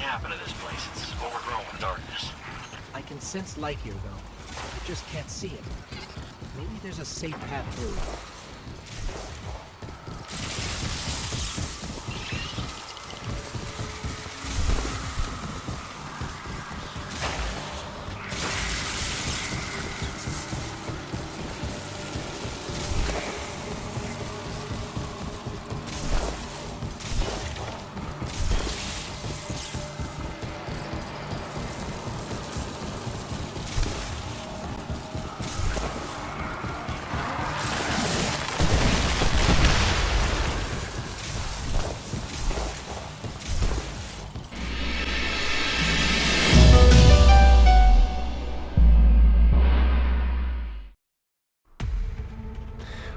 happen to this place. It's overgrown with darkness. I can sense light here, though. I just can't see it. Maybe there's a safe path through.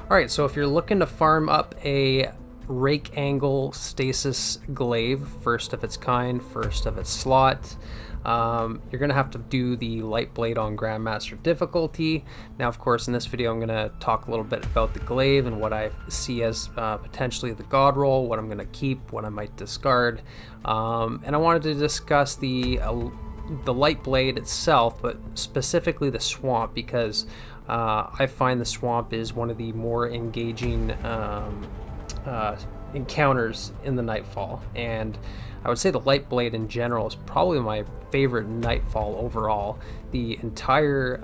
Alright, so if you're looking to farm up a Rake angle stasis glaive, first of its kind, first of its slot, you're going to have to do the Lightblade on Grandmaster difficulty. Now, of course, in this video I'm going to talk a little bit about the glaive and what I see as potentially the god roll, what I'm going to keep, what I might discard, and I wanted to discuss the Lightblade itself, but specifically the swamp, because I find the swamp is one of the more engaging encounters in the Nightfall, and I would say the Lightblade in general is probably my favorite Nightfall overall. The entire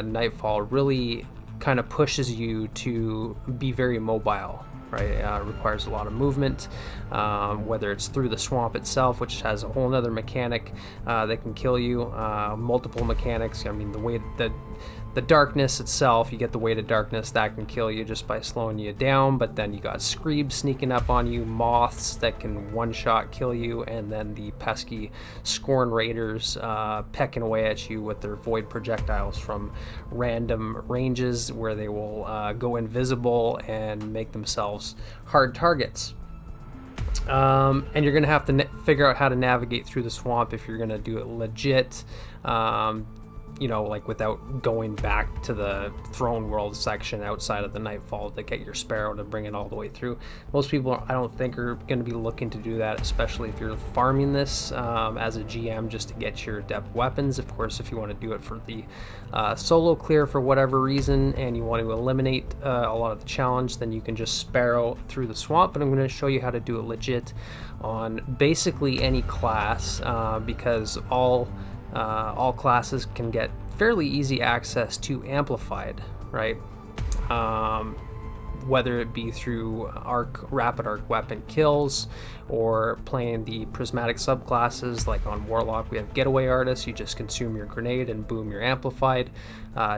Nightfall really kind of pushes you to be very mobile, right? It requires a lot of movement, whether it's through the swamp itself, which has a whole other mechanic that can kill you, multiple mechanics. I mean, the way that the darkness itself, you get the weight of darkness, that can kill you just by slowing you down, but then you got screebs sneaking up on you, moths that can one-shot kill you, and then the pesky Scorn Raiders pecking away at you with their void projectiles from random ranges where they will go invisible and make themselves hard targets. And you're going to have to figure out how to navigate through the swamp if you're going to do it legit, you know, like without going back to the Throne World section outside of the Nightfall to get your Sparrow to bring it all the way through. Most people, I don't think, are going to be looking to do that, especially if you're farming this as a GM just to get your depth weapons. Of course, if you want to do it for the solo clear for whatever reason and you want to eliminate a lot of the challenge, then you can just Sparrow through the swamp. But I'm going to show you how to do it legit on basically any class, because all classes can get fairly easy access to Amplified, right? Whether it be through rapid arc weapon kills or playing the prismatic subclasses, like on Warlock we have Getaway Artist, you just consume your grenade and boom, you're amplified.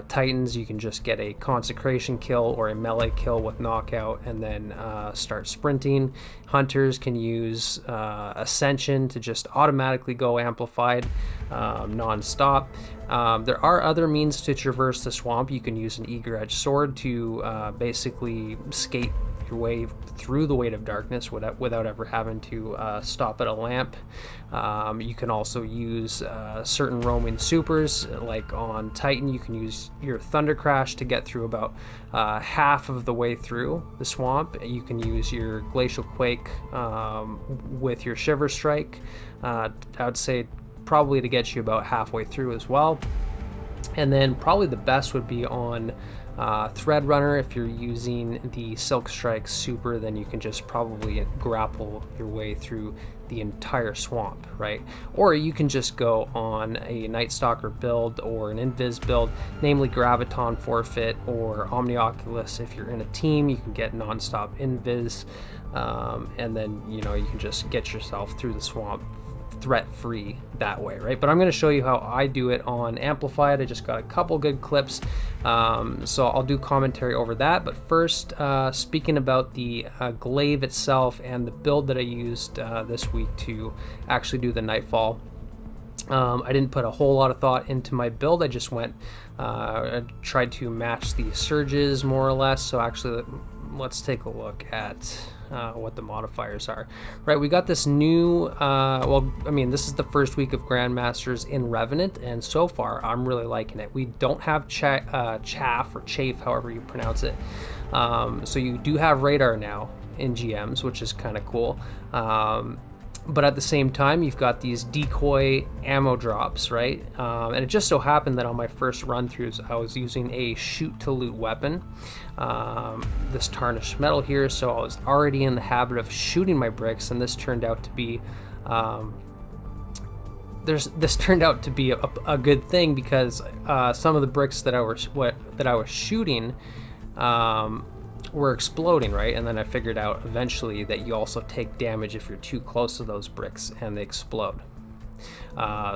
Titans, you can just get a consecration kill or a melee kill with knockout and then start sprinting. Hunters can use Ascension to just automatically go amplified non-stop. There are other means to traverse the swamp. You can use an eager-edged sword to basically skate your way through the weight of darkness without ever having to stop at a lamp. You can also use certain roaming supers, like on Titan you can use your Thunder Crash to get through about half of the way through the swamp. You can use your Glacial Quake with your Shiver Strike. I would say probably to get you about halfway through as well. And then probably the best would be on Thread Runner. If you're using the Silk Strike super, then you can just probably grapple your way through the entire swamp, right? Or you can just go on a Night Stalker build or an Invis build, namely Graviton Forfeit or Omnioculus. If you're in a team, you can get non-stop Invis, and then you can just get yourself through the swamp threat-free that way, right? But I'm going to show you how I do it on Amplified. I just got a couple good clips, so I'll do commentary over that. But first, speaking about the Glaive itself and the build that I used this week to actually do the Nightfall. I didn't put a whole lot of thought into my build. I just went, I tried to match the surges more or less. So actually, let's take a look at what the modifiers are. Right, we got this new, well, I mean, this is the first week of Grandmasters in Revenant, and so far I'm really liking it. We don't have chaff or chafe, however you pronounce it. So you do have radar now in GMs, which is kind of cool. But at the same time, you've got these decoy ammo drops, right? And it just so happened that on my first run-throughs, I was using a shoot-to-loot weapon, this tarnished metal here, so I was already in the habit of shooting my bricks, and this turned out to be this turned out to be a good thing, because some of the bricks that I was shooting were exploding, right? And then I figured out eventually that you also take damage if you're too close to those bricks and they explode.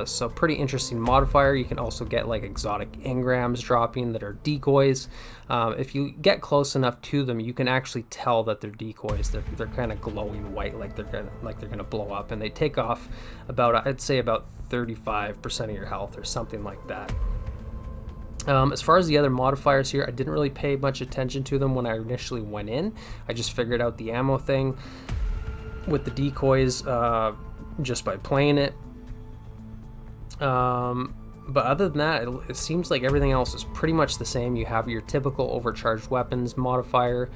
So pretty interesting modifier. You can also get like exotic engrams dropping that are decoys. If you get close enough to them, you can actually tell that they're decoys. They're kind of glowing white, like they're gonna blow up, and they take off about, I'd say, about 35% of your health or something like that. As far as the other modifiers here, I didn't really pay much attention to them when I initially went in. I just figured out the ammo thing with the decoys just by playing it. But other than that, it seems like everything else is pretty much the same. You have your typical overcharged weapons modifier,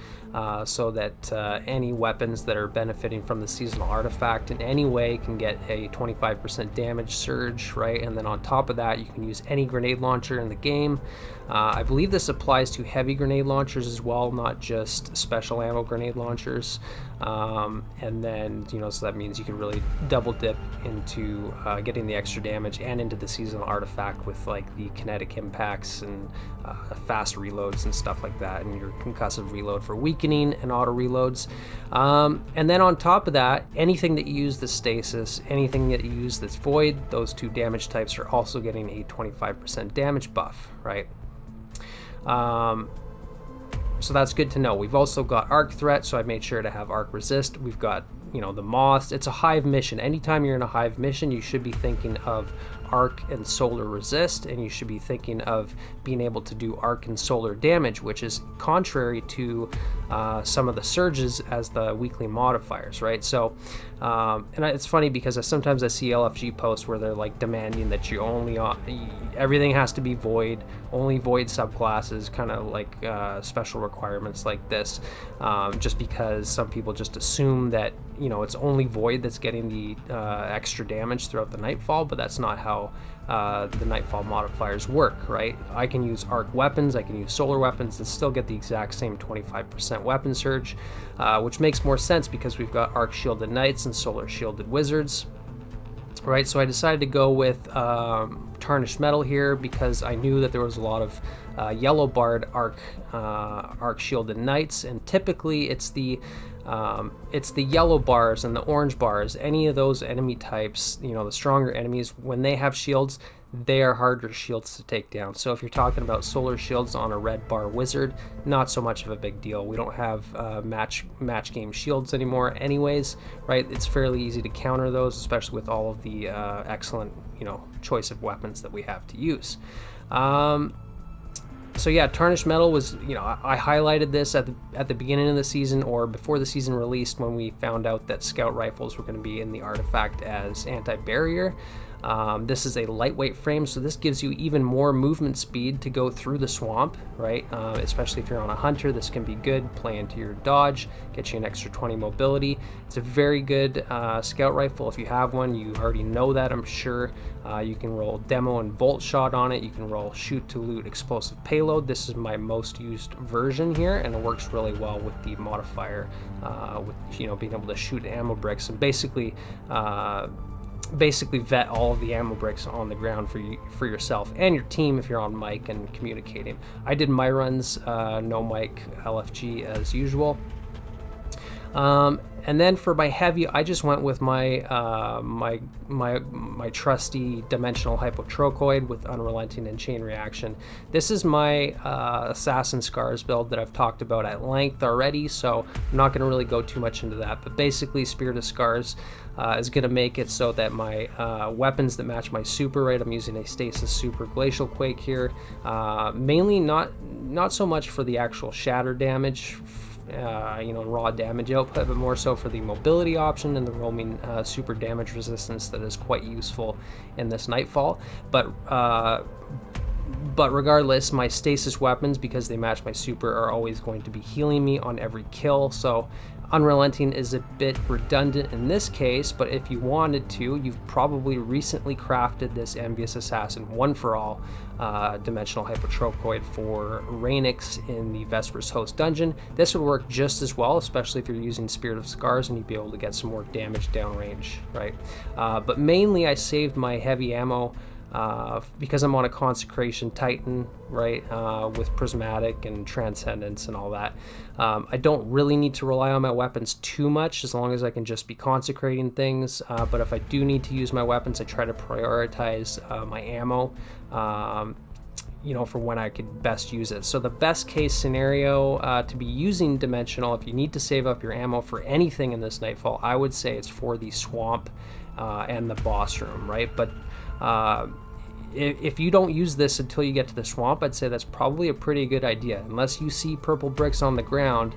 so that any weapons that are benefiting from the seasonal artifact in any way can get a 25% damage surge, right? And then on top of that, you can use any grenade launcher in the game. I believe this applies to heavy grenade launchers as well, not just special ammo grenade launchers. And then, so that means you can really double dip into getting the extra damage and into the seasonal artifact with like the kinetic impacts and fast reloads and stuff like that, and your concussive reload for weakening and auto reloads. And then on top of that, anything that you use the stasis, anything that you use that's void, those two damage types are also getting a 25% damage buff, right? So that's good to know. We've also got arc threat, so I made sure to have arc resist. We've got, the moths. It's a hive mission. Anytime you're in a hive mission, you should be thinking of arc and solar resist, and you should be thinking of being able to do arc and solar damage, which is contrary to some of the surges as the weekly modifiers, right? So and it's funny because sometimes I see LFG posts where they're like demanding that you only everything has to be void, only void subclasses, kind of like special requirements like this, just because some people just assume that it's only void that's getting the extra damage throughout the nightfall, but that's not how the nightfall modifiers work, right? I can use arc weapons, I can use solar weapons and still get the exact same 25% weapon surge, which makes more sense because we've got arc shielded knights and solar shielded wizards, right? So I decided to go with tarnished metal here because I knew that there was a lot of yellow barred arc shielded knights, and typically it's the yellow bars and the orange bars, any of those enemy types, the stronger enemies, when they have shields, they are harder shields to take down. So if you're talking about solar shields on a red bar wizard, not so much of a big deal. We don't have match game shields anymore anyways, right? It's fairly easy to counter those, especially with all of the excellent choice of weapons that we have to use. So yeah, tarnished metal was, I highlighted this at the beginning of the season, or before the season released, when we found out that scout rifles were going to be in the artifact as anti-barrier. This is a lightweight frame, so this gives you even more movement speed to go through the swamp, right? Especially if you're on a hunter, this can be good. Play into your dodge, get you an extra 20 mobility. It's a very good scout rifle. If you have one, you already know that, I'm sure. You can roll demo and bolt shot on it. You can roll shoot to loot explosive payload. This is my most used version here, and it works really well with the modifier, with being able to shoot ammo bricks and basically vet all of the ammo bricks on the ground for yourself and your team if you're on mic and communicating. I did my runs no mic LFG as usual. And then for my heavy, I just went with my my trusty dimensional hypotrochoid with unrelenting and chain reaction. This is my assassin scars build that I've talked about at length already, so I'm not going to really go too much into that. But basically, Spirit of Scars is going to make it so that my weapons that match my super, right? I'm using a stasis super glacial quake here, mainly not so much for the actual shatter damage, raw damage output, but more so for the mobility option and the roaming super damage resistance that is quite useful in this nightfall. But regardless, my stasis weapons, because they match my super, are always going to be healing me on every kill, so Unrelenting is a bit redundant in this case, but if you wanted to, you've probably recently crafted this Envious Assassin One for All Dimensional Hypotrochoid for Raynix in the Vesper's Host dungeon. This would work just as well, especially if you're using Spirit of Scars, and you'd be able to get some more damage downrange, right? But mainly I saved my heavy ammo because I'm on a Consecration Titan, right, with Prismatic and Transcendence and all that. I don't really need to rely on my weapons too much, as long as I can just be consecrating things, but if I do need to use my weapons, I try to prioritize my ammo, you know, for when I could best use it. So the best case scenario to be using Dimensional, if you need to save up your ammo for anything in this Nightfall, I would say it's for the Swamp and the Boss Room, right? But if you don't use this until you get to the Swamp, I'd say that's probably a pretty good idea. Unless you see purple bricks on the ground,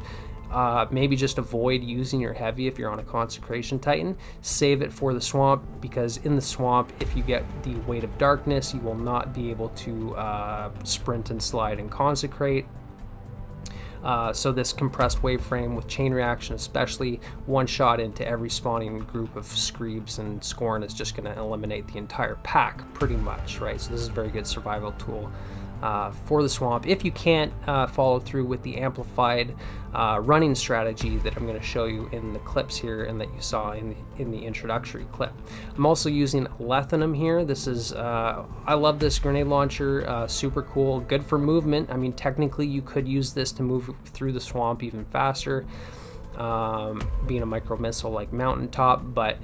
maybe just avoid using your heavy if you're on a Consecration Titan. Save it for the Swamp, because in the Swamp, if you get the Weight of Darkness, you will not be able to sprint and slide and consecrate. So this compressed wave frame with chain reaction, especially one shot into every spawning group of Screebs and Scorn, is just going to eliminate the entire pack pretty much, right? So this is a very good survival tool for the Swamp. If you can't follow through with the amplified running strategy that I'm going to show you in the clips here and that you saw in the introductory clip. I'm also using Lethanum here. This is, I love this grenade launcher, super cool, good for movement. I mean, technically you could use this to move through the Swamp even faster, being a micro missile like Mountaintop, but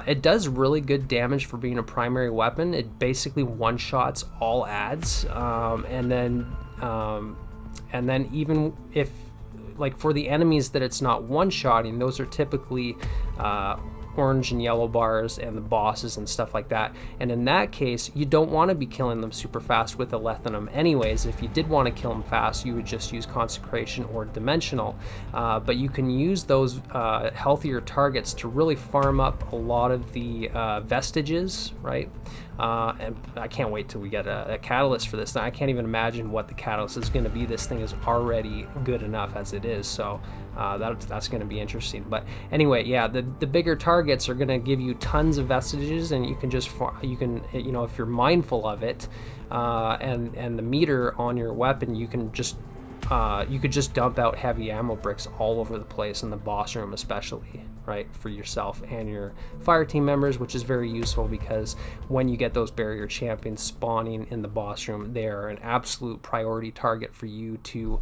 it does really good damage for being a primary weapon. It basically one-shots all adds, and then even if, like, for the enemies that it's not one-shotting, those are typically orange and yellow bars and the bosses and stuff like that, and in that case you don't want to be killing them super fast with a Lethanum anyways. If you did want to kill them fast, you would just use Consecration or Dimensional, but you can use those healthier targets to really farm up a lot of the vestiges, right? And I can't wait till we get a catalyst for this. Now, I can't even imagine what the catalyst is going to be. This thing is already good enough as it is, so that's going to be interesting. But anyway, yeah, the bigger targets are going to give you tons of vestiges, and you can just, you know, if you're mindful of it, and the meter on your weapon, you can just you could just dump out heavy ammo bricks all over the place in the boss room, especially, right, for yourself and your fire team members, which is very useful because when you get those barrier champions spawning in the boss room, they are an absolute priority target for you to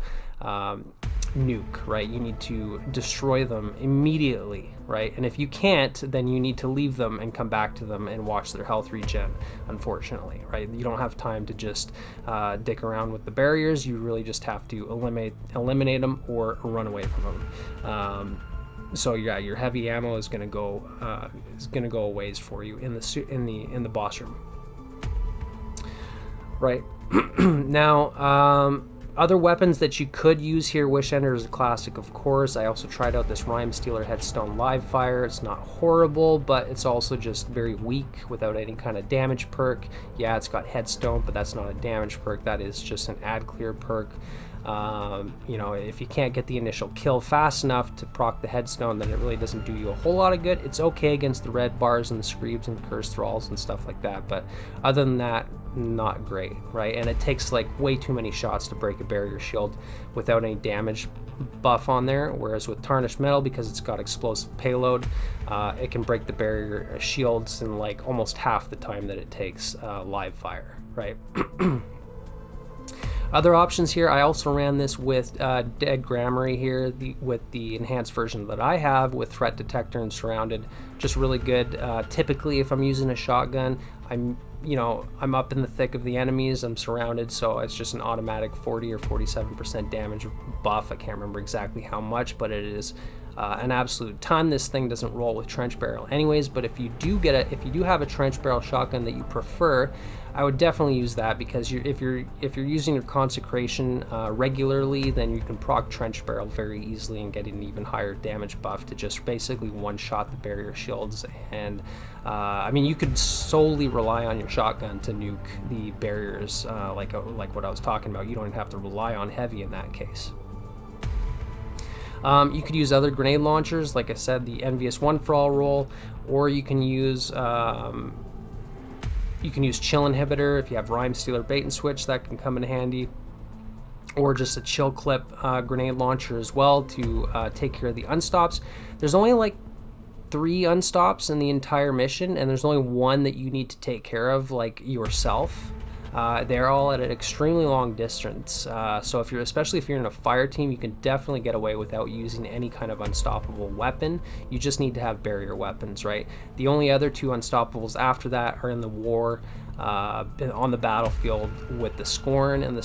nuke, right? You need to destroy them immediately, right? And if you can't, then you need to leave them and come back to them and watch their health regen, unfortunately, right? You don't have time to just dick around with the barriers. You really just have to eliminate them or run away from them. So yeah, your heavy ammo is gonna go a ways for you in the boss room, right? Now, other weapons that you could use here, Wish Ender is a classic, of course. I also tried out this Rhyme Stealer Headstone Live Fire. It's not horrible, but it's also just very weak without any kind of damage perk. Yeah, it's got Headstone, but that's not a damage perk. That is just an ad clear perk. You know, if you can't get the initial kill fast enough to proc the Headstone, then it really doesn't do you a whole lot of good. It's okay against the red bars and the Screebs and Cursed Thralls and stuff like that, but other than that, not great, right? And it takes like way too many shots to break a barrier shield without any damage buff on there, whereas with Tarnished Metal, because it's got explosive payload, it can break the barrier shields in like almost half the time that it takes live fire, right? Other options here, I also ran this with Dead Gramarye here, with the enhanced version that I have with Threat Detector and Surrounded. Just really good. Typically, if I'm using a shotgun, I'm up in the thick of the enemies, I'm surrounded, so it's just an automatic 40 or 47% damage buff. I can't remember exactly how much, but it is an absolute ton. This thing doesn't roll with trench barrel anyways, but if you do have a trench barrel shotgun that you prefer, I would definitely use that, because if you're using your Consecration regularly, then you can proc trench barrel very easily and get an even higher damage buff to just basically one-shot the barrier shields. And I mean, you could solely rely on your shotgun to nuke the barriers, like what I was talking about. You don't have to rely on heavy in that case. You could use other grenade launchers, like I said, the Envious One for All roll, or you can use Chill Inhibitor if you have Rhyme Stealer Bait and Switch. That can come in handy, or just a Chill Clip grenade launcher as well to take care of the unstops. There's only like 3 unstops in the entire mission, and there's only 1 that you need to take care of, like, yourself. They're all at an extremely long distance, so especially if you're in a fire team, you can definitely get away without using any kind of unstoppable weapon. You just need to have barrier weapons, right? The only other 2 unstoppables after that are in the war, on the battlefield with the Scorn, and the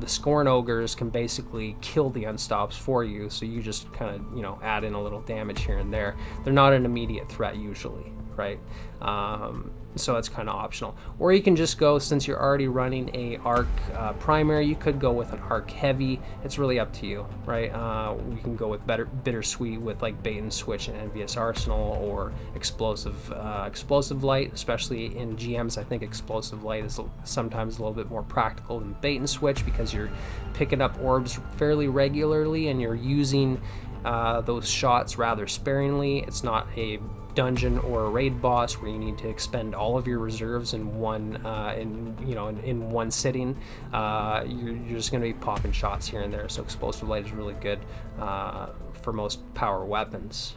Scorn ogres can basically kill the unstops for you, so you just kind of, you know, add in a little damage here and there. They're not an immediate threat usually, right? So it's kind of optional. Or you can just go, since you're already running a arc primary, you could go with an arc heavy. It's really up to you, right? You can go with bittersweet with like Bait and Switch and Envious Arsenal, or explosive light. Especially in GMs, I think explosive light is sometimes a little bit more practical than Bait and Switch, because you're picking up orbs fairly regularly and you're using those shots rather sparingly. It's not a dungeon or a raid boss where you need to expend all of your reserves in one sitting. You're just going to be popping shots here and there, so explosive light is really good for most power weapons,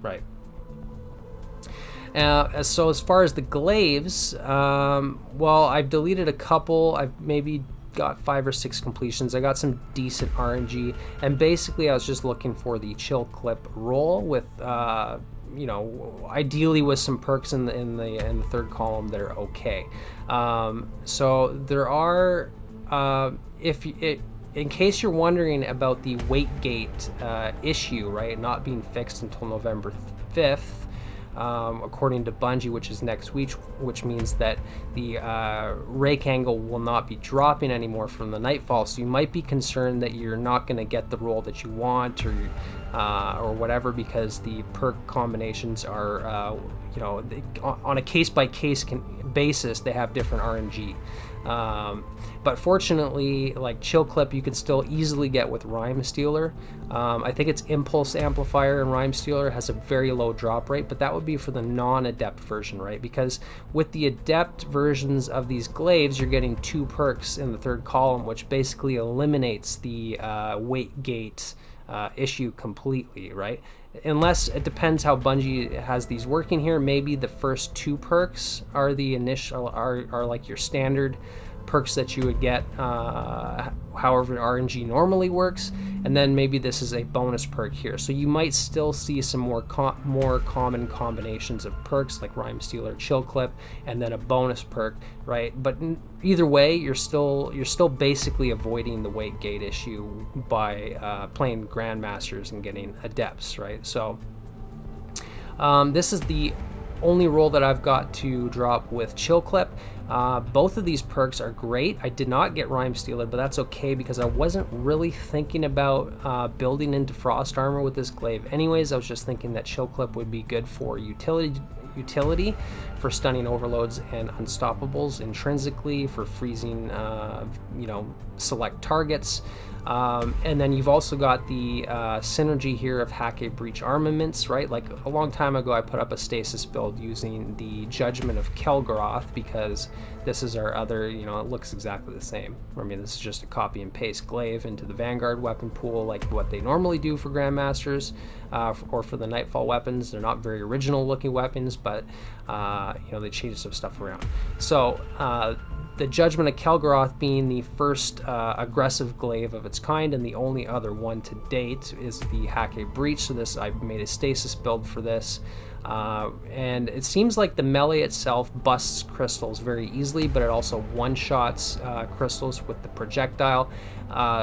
right? So as far as the glaives, well, I've deleted a couple. I've maybe got 5 or 6 completions. I got some decent RNG, and basically I was just looking for the Chill Clip roll with you know, ideally with some perks in the third column that are okay. So there are, in case you're wondering about the weight gate issue, right, not being fixed until November 5th, according to Bungie, which is next week, which means that the rake angle will not be dropping anymore from the Nightfall. So you might be concerned that you're not going to get the roll that you want, or whatever, because the perk combinations are, you know, on a case-by-case basis, they have different RNG. But fortunately, like Chill Clip, you can still easily get with Rhyme Stealer. I think it's Impulse Amplifier, and Rhyme Stealer has a very low drop rate, but that would be for the non-adept version, right? Because with the adept versions of these glaives, you're getting 2 perks in the third column, which basically eliminates the weight gate issue completely, right? Unless it depends how Bungie has these working here. Maybe the first 2 perks are the initial, are like your standard perks that you would get however RNG normally works, and then maybe this is a bonus perk here. So you might still see some more common combinations of perks like Rhyme Stealer, Chill Clip, and then a bonus perk, right? But either way, you're still basically avoiding the weight gate issue by playing Grandmasters and getting Adepts, right? So this is the only roll that I've got to drop with Chill Clip. Both of these perks are great. I did not get Rhyme Stealer, but that's okay because I wasn't really thinking about building into Frost Armor with this glaive anyways. I was just thinking that Chill Clip would be good for utility for stunning overloads and unstoppables intrinsically, for freezing select targets. And then you've also got the synergy here of Hake Breach armaments, right? Like a long time ago, I put up a stasis build using the Judgment of Kelgaroth, because this is our other, it looks exactly the same. I mean, this is just a copy and paste glaive into the Vanguard weapon pool, like what they normally do for Grandmasters or for the Nightfall weapons. They're not very original looking weapons, but they change some stuff around. So the Judgment of Kelgaroth being the first aggressive glaive of its kind, and the only other one to date is the Hake Breach. So this, I've made a stasis build for this. And it seems like the melee itself busts crystals very easily, but it also one-shots crystals with the projectile,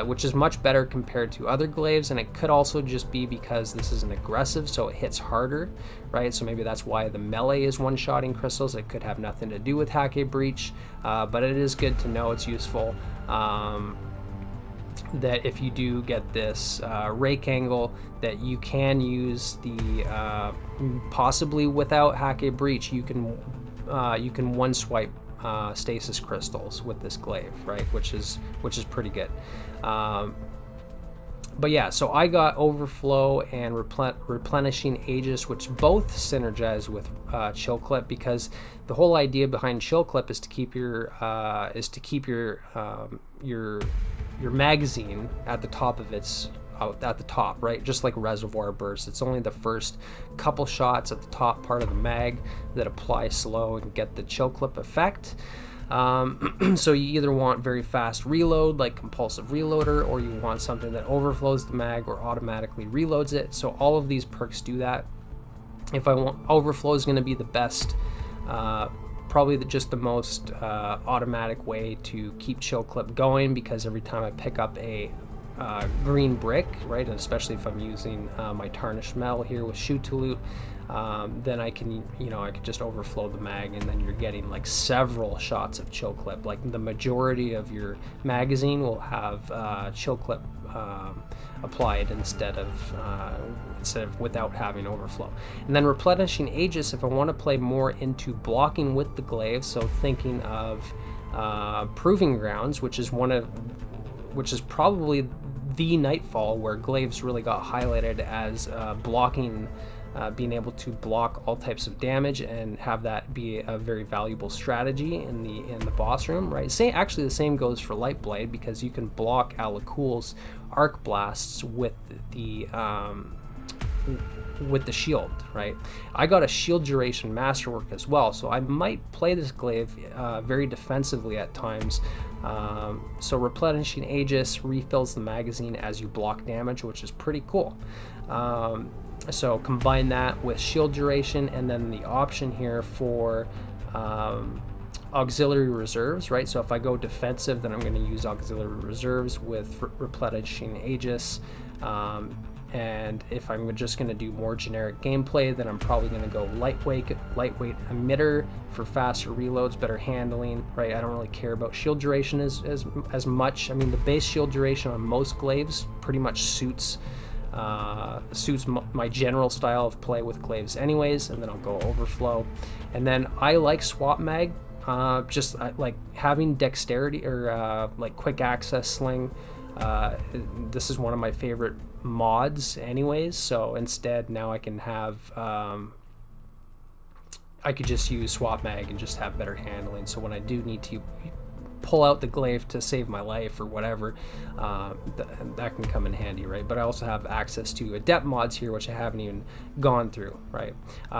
which is much better compared to other glaives. And it could also just be because this is an aggressive, so it hits harder, right? So maybe that's why the melee is one-shotting crystals. It could have nothing to do with Hake Breach, but it is good to know. It's useful. That if you do get this rake angle, that you can use the possibly without Hake Breach, you can one swipe stasis crystals with this glaive, right? Which is pretty good. But yeah, so I got Overflow and Replenishing Aegis, which both synergize with Chill Clip, because the whole idea behind Chill Clip is to keep your your magazine at the top of its at the top, right? Just like Reservoir Burst, it's only the first couple shots at the top part of the mag that apply slow and get the Chill Clip effect. So you either want very fast reload like Compulsive Reloader, or you want something that overflows the mag or automatically reloads it. So all of these perks do that. If I want, Overflow is going to be the best, probably just the most automatic way to keep Chill Clip going, because every time I pick up a green brick, right, and especially if I'm using my Tarnished Metal here with Shoot to Loot, then I can, I can just overflow the mag, and then you're getting like several shots of Chill Clip. Like the majority of your magazine will have Chill Clip applied instead of without having overflow. And then Replenishing Aegis, if I want to play more into blocking with the glaive, so thinking of Proving Grounds, which is probably the Nightfall where glaives really got highlighted as blocking, being able to block all types of damage and have that be a very valuable strategy in the boss room, right? Actually, the same goes for Lightblade, because you can block alak-hul's arc blasts with the shield, right? I got a shield duration masterwork as well, so I might play this glaive very defensively at times. So Replenishing Aegis refills the magazine as you block damage, which is pretty cool. So combine that with shield duration, and then the option here for auxiliary reserves, right? So if I go defensive, then I'm going to use auxiliary reserves with Replenishing Aegis. And if I'm just going to do more generic gameplay, then I'm probably going to go lightweight emitter for faster reloads, better handling, right? I don't really care about shield duration as much. I mean, the base shield duration on most glaives pretty much suits my general style of play with glaives anyways. And then I'll go overflow. And then I like swap mag, just like having dexterity or like quick access sling. This is one of my favorite mods anyways, so instead now I can have I could just use swap mag and just have better handling, so when I do need to pull out the glaive to save my life or whatever, that can come in handy, right? But I also have access to adept mods here, which I haven't even gone through, right?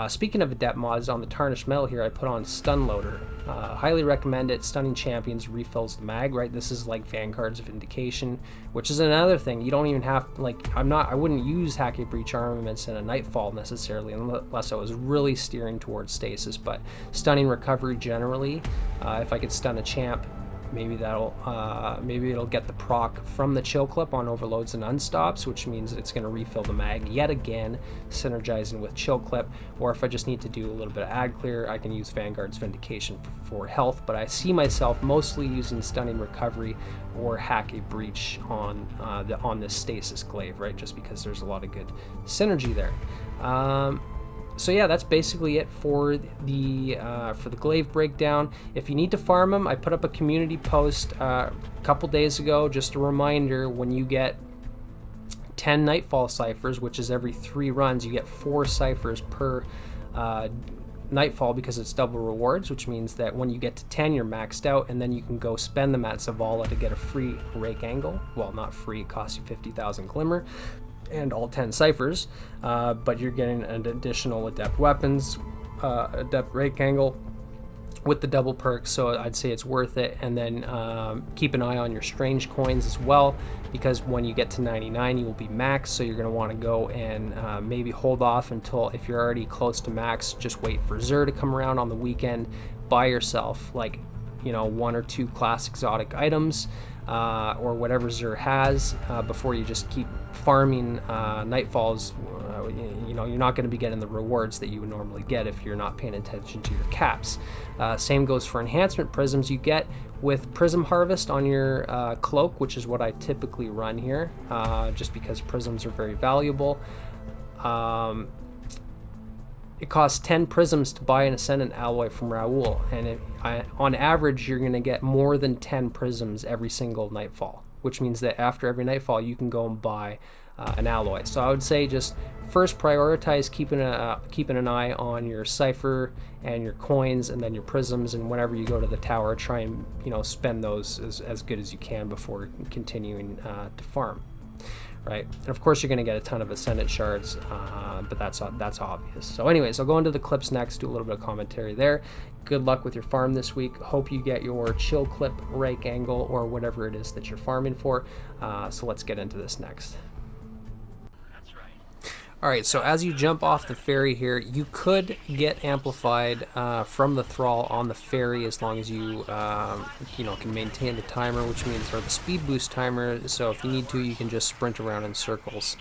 Speaking of adept mods, on the Tarnished Metal here I put on Stun Loader. Highly recommend it. Stunning champions refills the mag, right? This is like Vanguard's Vindication, which is another thing. You don't even have, like, I wouldn't use Hackett Breach armaments in a Nightfall necessarily unless I was really steering towards stasis, but stunning recovery generally. If I could stun a champ, maybe it'll get the proc from the Chill Clip on overloads and unstops, which means it's going to refill the mag yet again, synergizing with Chill Clip. Or if I just need to do a little bit of ad clear, I can use Vanguard's Vindication for health, but I see myself mostly using Stunning Recovery or Hackett Breach on this Stasis Glaive, right? Just because there's a lot of good synergy there. So yeah, that's basically it for the glaive breakdown. If you need to farm them, I put up a community post a couple days ago, just a reminder. When you get 10 Nightfall ciphers, which is every 3 runs, you get 4 ciphers per Nightfall, because it's double rewards, which means that when you get to 10 you're maxed out, and then you can go spend them at Zavala to get a free Rake angle. Well, not free, it costs you 50,000 glimmer and all 10 ciphers, but you're getting an additional adept weapons, adept Rake angle with the double perks, so I'd say it's worth it. And then keep an eye on your strange coins as well, because when you get to 99 you will be max, so you're going to want to go and maybe hold off until, if you're already close to max, just wait for Xur to come around on the weekend, buy yourself like 1 or 2 class exotic items, or whatever Xur has, before you just keep farming Nightfalls. You're not going to be getting the rewards that you would normally get if you're not paying attention to your caps. Same goes for enhancement prisms you get with Prism Harvest on your cloak, which is what I typically run here, just because prisms are very valuable. it costs 10 prisms to buy an Ascendant alloy from Raoul, and on average you're going to get more than 10 prisms every single nightfall, which means that after every nightfall you can go and buy an alloy. So I would say just first prioritize keeping an eye on your cipher and your coins, and then your prisms, and whenever you go to the tower, try and spend those as good as you can before continuing to farm. Right, and of course you're going to get a ton of Ascendant shards, but that's obvious. So anyways, I'll go into the clips next, do a little bit of commentary there. Good luck with your farm this week. Hope you get your chill clip, rake angle, or whatever it is that you're farming for. So let's get into this next. Alright, so as you jump off the ferry here, you could get amplified from the thrall on the ferry as long as you can maintain the timer, which means, or the speed boost timer. So if you need to, you can just sprint around in circles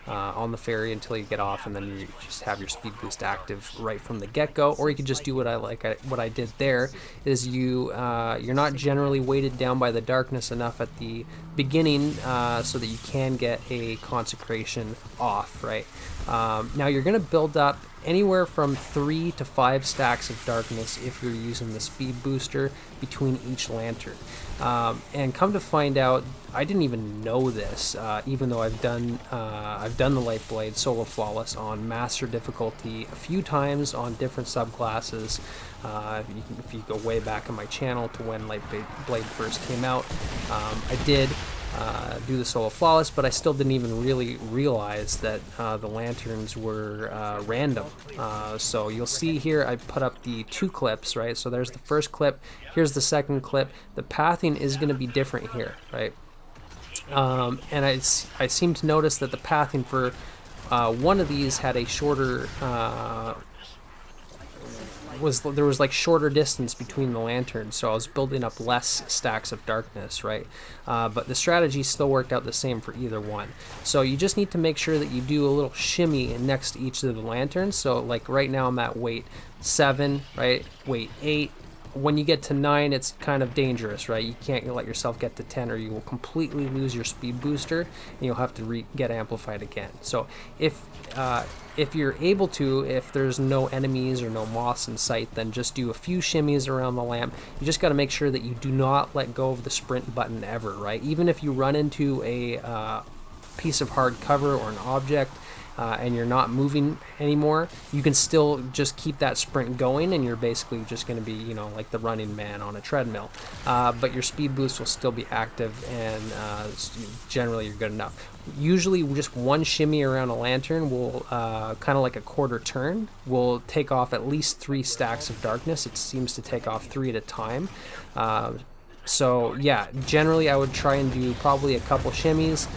on the ferry until you get off, and then you just have your speed boost active right from the get-go. Or you could just do what I did there, is you're not generally weighted down by the darkness enough at the beginning so that you can get a consecration off, right? Now you're going to build up anywhere from 3 to 5 stacks of darkness if you're using the speed booster between each lantern. And come to find out, I didn't even know this, even though I've done the Lightblade solo flawless on master difficulty a few times on different subclasses. If you go way back on my channel to when Lightblade first came out, I did do the solo flawless, but I still didn't even really realize that the lanterns were random. So you'll see here I put up the 2 clips, right? So there's the first clip, here's the second clip. The pathing is going to be different here, right? And I seem to notice that the pathing for one of these had a shorter there was like shorter distance between the lanterns, so I was building up less stacks of darkness, right? But the strategy still worked out the same for either one. So you just need to make sure that you do a little shimmy next to each of the lanterns. So like right now I'm at weight 7, right? Weight 8. When you get to 9, it's kind of dangerous, right? You can't let yourself get to 10 or you will completely lose your speed booster and you'll have to get amplified again. So if you're able to, if there's no enemies or no moths in sight, then just do a few shimmies around the lamp. You just got to make sure that you do not let go of the sprint button ever, right? Even if you run into a piece of hard cover or an object, and you're not moving anymore, you can still just keep that sprint going, and you're basically just going to be, like the running man on a treadmill. But your speed boost will still be active, and generally you're good enough. Usually just one shimmy around a lantern will, kind of like a quarter turn, will take off at least 3 stacks of darkness. It seems to take off 3 at a time. So yeah, generally I would try and do probably a couple shimmies,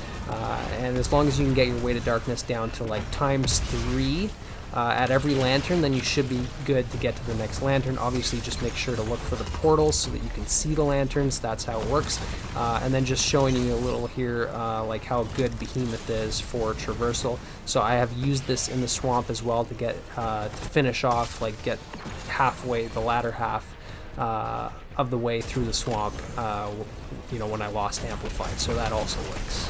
and as long as you can get your weighted darkness down to like ×3 at every lantern, then you should be good to get to the next lantern. Obviously just make sure to look for the portals so that you can see the lanterns. That's how it works. And then just showing you a little here like how good Behemoth is for traversal. So I have used this in the swamp as well to get to finish off, like get halfway, the latter half of the way through the swamp, when I lost amplified, so that also works.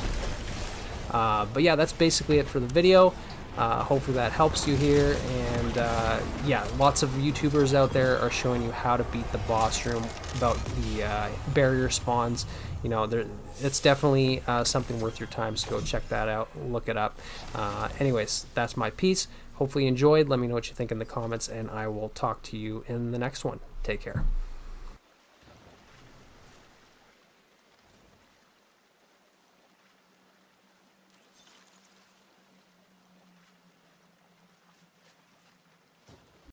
But yeah, that's basically it for the video. Hopefully that helps you here, and yeah, lots of YouTubers out there are showing you how to beat the boss room, about the barrier spawns. It's definitely something worth your time, so go check that out, look it up. Anyways, that's my piece. Hopefully you enjoyed. Let me know what you think in the comments, and I will talk to you in the next one. Take care.